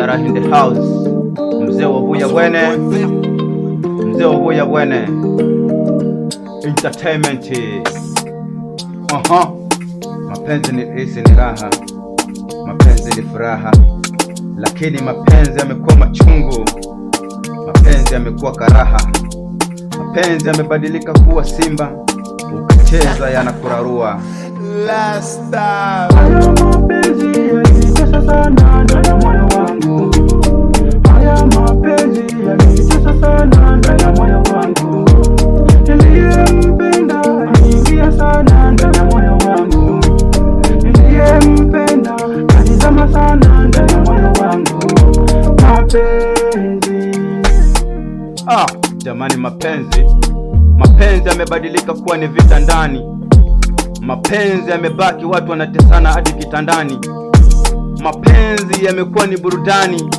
Shara in the house. Mzee wa Buya Bwene, Mzee wa Buya Bwene Entertainment. Mapenzi ni raha, mapenzi ni furaha, lakini mapenzi yamekuwa machungu, mapenzi yamekuwa karaha, mapenzi yamebadilika kuwa simba, ukicheza yanakurarua. Last time. Haya mapenzi yanitesa sana ndani ya moyo wangu. Haya mapenzi yanitesa sana ndani ya moyo wangu. Niliyempenda aliingia sana ndani ya moyo wangu. Niliyempenda alizama sana ndani ya moyo wangu. Mapenzi. Jamani, mapenzi yamebadilika kuwa ni vita ndani. Mapenzi yamebaki watu wanatesana hadi kitandani. Mapenzi yamekuwa ni burudani,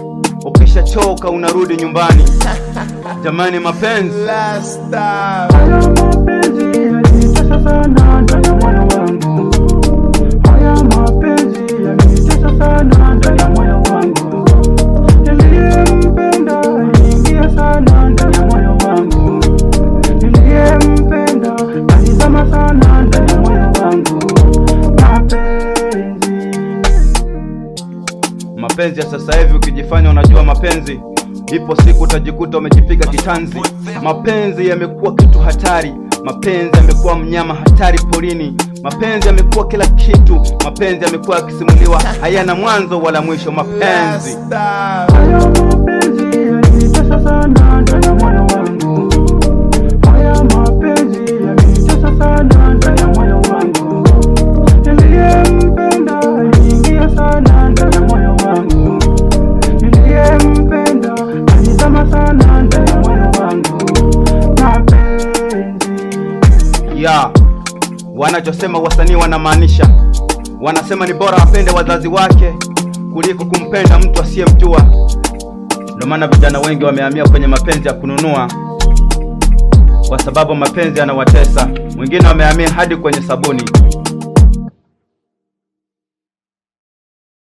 ukishachoka unarudi nyumbani. Jamani, mapenzi. Last time. Haya mapenzi yanitesa sana ndani ya moyo wangu. Haya mapenzi yanitesa sana ndani ya moyo wangu. Niliyempenda aliingia sana ndani ya moyo wangu. Niliyempenda alizama sana ndani ya moyo wangu. Mapenzi ya sasa hivi, ukijifanya unajua mapenzi, ipo siku utajikuta umejipiga kitanzi. Mapenzi yamekuwa kitu hatari, mapenzi yamekuwa mnyama hatari porini, mapenzi yamekuwa kila kitu, mapenzi yamekuwa yakisimuliwa, hayana mwanzo wala mwisho. Mapenzi. Haya mapenzi yanitesa sana ndani ya moyo wangu. Haya mapenzi yanitesa sana ndani ya moyo wangu. Niliyempenda aliingia sana ndani ya moyo wangu. Niliyempenda alizama sana ndani ya moyo wangu. Mapenzi. Wanachosema wasanii wanamaanisha, wanasema ni bora apende wazazi wake kuliko kumpenda mtu asiyemjua. Ndio maana vijana wengi wamehamia kwenye mapenzi ya kununua, kwa sababu mapenzi yanawatesa. Wengine wamehamia hadi kwenye sabuni.